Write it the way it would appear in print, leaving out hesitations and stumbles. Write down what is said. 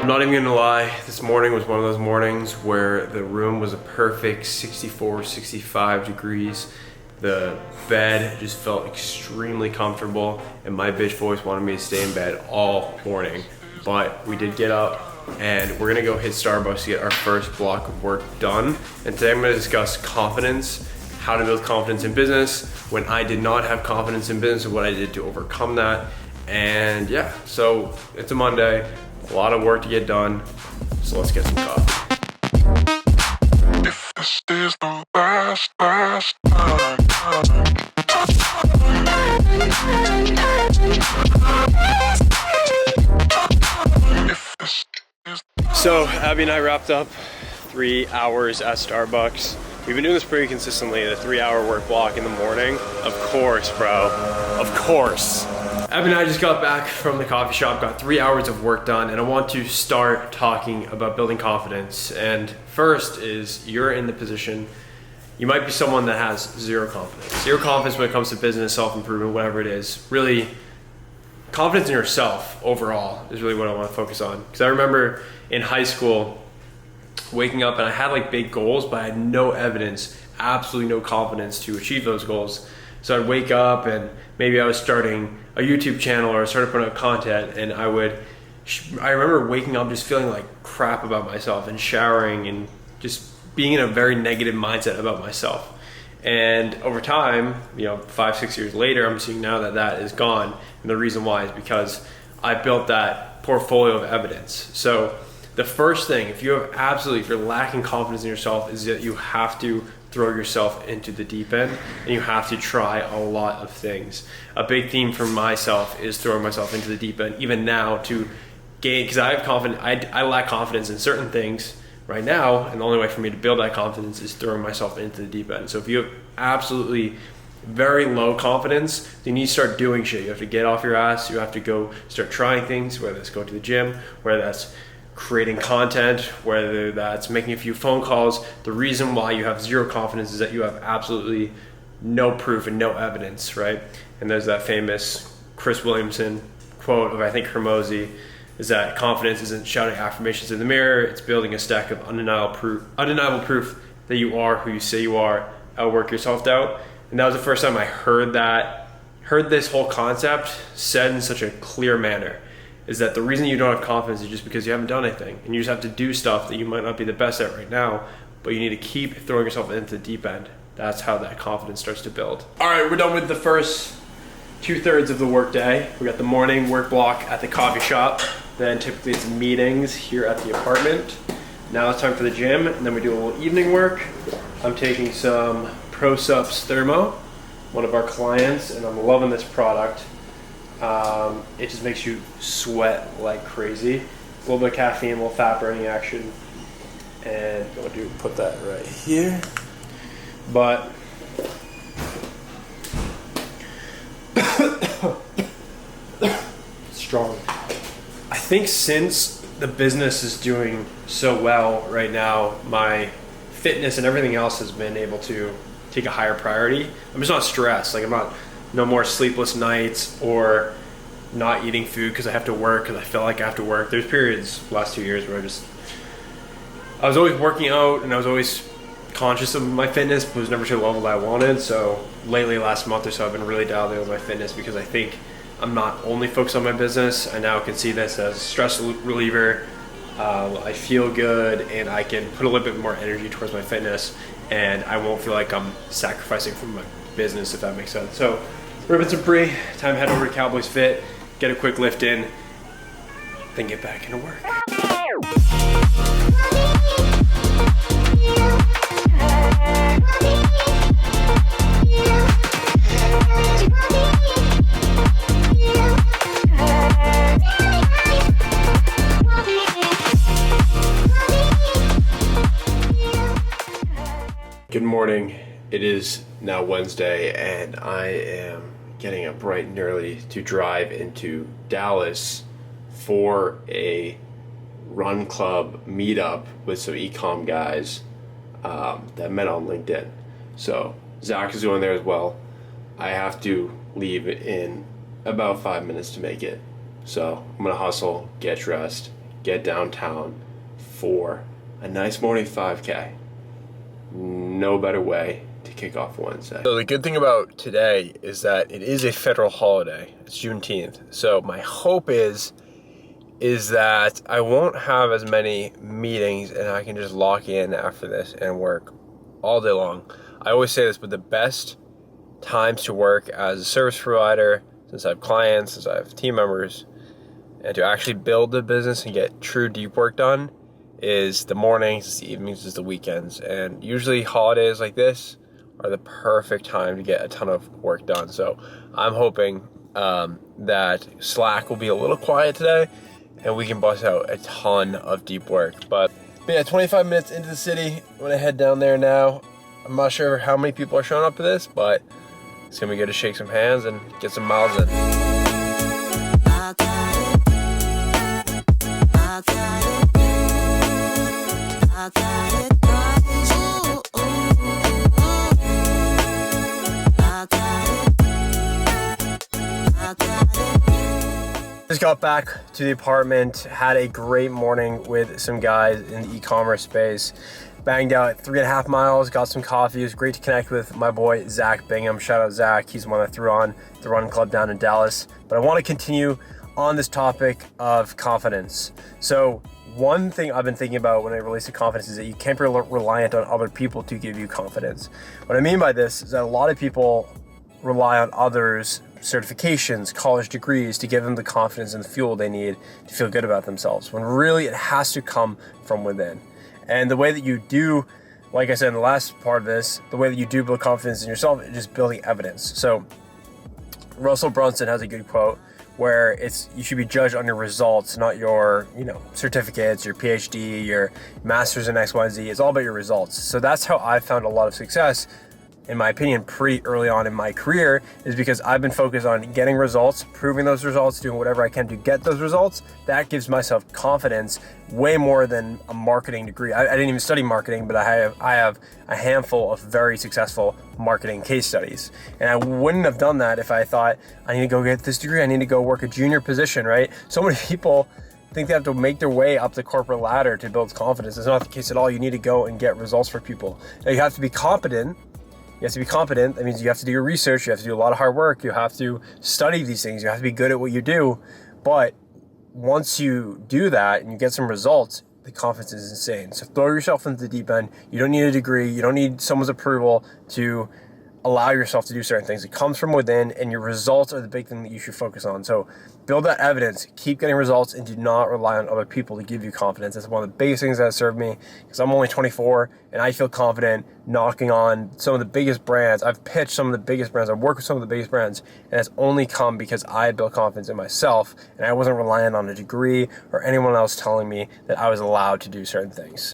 I'm not even gonna lie, this morning was one of those mornings where the room was a perfect 64, 65 degrees. The bed just felt extremely comfortable, and my bitch voice wanted me to stay in bed all morning. But we did get up, and we're gonna go hit Starbucks to get our first block of work done. And today I'm gonna discuss confidence, how to build confidence in business, when I did not have confidence in business and what I did to overcome that. And yeah, so it's a Monday, a lot of work to get done, so let's get some coffee. If this is the last time. If this is So Abby and I wrapped up 3 hours at Starbucks. We've been doing this pretty consistently, the 3-hour work block in the morning. Of course, bro, of course. Abby and I just got back from the coffee shop, got 3 hours of work done, and I want to start talking about building confidence. And first is, you're in the position, you might be someone that has zero confidence. Zero confidence when it comes to business, self-improvement, whatever it is. Really, confidence in yourself overall is really what I want to focus on. Because I remember in high school, waking up and I had like big goals, but I had no evidence, absolutely no confidence to achieve those goals. So I'd wake up and maybe I was starting a YouTube channel or I started putting out content, and I remember waking up just feeling like crap about myself and showering and just being in a very negative mindset about myself. And over time, 5-6 years later, I'm seeing now that that is gone. And the reason why is because I built that portfolio of evidence. So the first thing, if you're lacking confidence in yourself, is that you have to throw yourself into the deep end, and you have to try a lot of things. A big theme for myself is throwing myself into the deep end, even now, to gain, because I lack confidence in certain things right now, and the only way for me to build that confidence is throwing myself into the deep end. So if you have absolutely very low confidence, then you need to start doing shit. You have to get off your ass, you have to go start trying things, whether that's going to the gym, whether that's creating content, whether that's making a few phone calls. The reason why you have zero confidence is that you have absolutely no proof and no evidence, right? And there's that famous Chris Williamson quote of, I think, Hermosi, is that confidence isn't shouting affirmations in the mirror, it's building a stack of undeniable proof that you are who you say you are. Outwork your self-doubt. And that was the first time I heard this whole concept said in such a clear manner, is that the reason you don't have confidence is just because you haven't done anything, and you just have to do stuff that you might not be the best at right now, but you need to keep throwing yourself into the deep end. That's how that confidence starts to build. All right, we're done with the first 2/3 of the work day. We got the morning work block at the coffee shop, then typically it's meetings here at the apartment. Now it's time for the gym, and then we do a little evening work. I'm taking some ProSups Thermo, one of our clients, and I'm loving this product. It just makes you sweat like crazy. A little bit of caffeine, a little fat burning action, and I'm going to put that right here. But strong. I think since the business is doing so well right now, my fitness and everything else has been able to take a higher priority. I'm just not stressed. Like, no more sleepless nights or not eating food because I have to work, because I feel like I have to work. There's periods the last 2 years where I was always working out and I was always conscious of my fitness, but was never to the level that I wanted. So lately, last month or so, I've been really dialed in with my fitness, because I think I'm not only focused on my business. I now can see this as a stress reliever. I feel good, and I can put a little bit more energy towards my fitness, and I won't feel like I'm sacrificing from my business, if that makes sense. So, ribbons and pre, time to head over to Cowboys Fit, get a quick lift in, then get back into work. Good morning. It is now Wednesday, and I am getting up bright and early to drive into Dallas for a run club meetup with some e-com guys that met on LinkedIn. So Zach is going there as well. I have to leave in about 5 minutes to make it. So I'm gonna hustle, get dressed, get downtown for a nice morning 5K. No better way to kick off Wednesday. So the good thing about today is that it is a federal holiday. It's Juneteenth. So my hope is that I won't have as many meetings and I can just lock in after this and work all day long. I always say this, but the best times to work as a service provider, since I have clients, since I have team members, and to actually build the business and get true deep work done is the mornings, it's the evenings, it's the weekends. And usually holidays like this are the perfect time to get a ton of work done. So I'm hoping that Slack will be a little quiet today and we can bust out a ton of deep work. But yeah, 25 minutes into the city, I'm gonna head down there now. I'm not sure how many people are showing up to this, but it's gonna be good to shake some hands and get some miles in. Just got back to the apartment, had a great morning with some guys in the e-commerce space. Banged out 3.5 miles, got some coffee. It was great to connect with my boy, Zach Bingham. Shout out Zach, he's the one that threw on the run club down in Dallas. But I want to continue on this topic of confidence. So one thing I've been thinking about when it relates to confidence is that you can't be reliant on other people to give you confidence. What I mean by this is that a lot of people rely on others' certifications, college degrees to give them the confidence and the fuel they need to feel good about themselves, when really it has to come from within. And the way that you do, like I said in the last part of this, the way that you do build confidence in yourself is just building evidence. So Russell Brunson has a good quote where it's you should be judged on your results, not your certificates, your PhD, your master's in X, Y, Z. It's all about your results. So that's how I found a lot of success, in my opinion, pretty early on in my career, is because I've been focused on getting results, proving those results, doing whatever I can to get those results. That gives myself confidence way more than a marketing degree. I didn't even study marketing, but I have a handful of very successful marketing case studies. And I wouldn't have done that if I thought, I need to go get this degree, I need to go work a junior position, right? So many people think they have to make their way up the corporate ladder to build confidence. It's not the case at all. You need to go and get results for people. Now, you have to be competent. You have to be competent. That means you have to do your research. You have to do a lot of hard work. You have to study these things. You have to be good at what you do. But once you do that and you get some results, the confidence is insane. So throw yourself into the deep end. You don't need a degree. You don't need someone's approval to allow yourself to do certain things. It comes from within, and your results are the big thing that you should focus on. So build that evidence, keep getting results, and do not rely on other people to give you confidence. That's one of the biggest things that has served me, because I'm only 24 and I feel confident knocking on some of the biggest brands. I've pitched some of the biggest brands. I've worked with some of the biggest brands, and it's only come because I built confidence in myself and I wasn't relying on a degree or anyone else telling me that I was allowed to do certain things.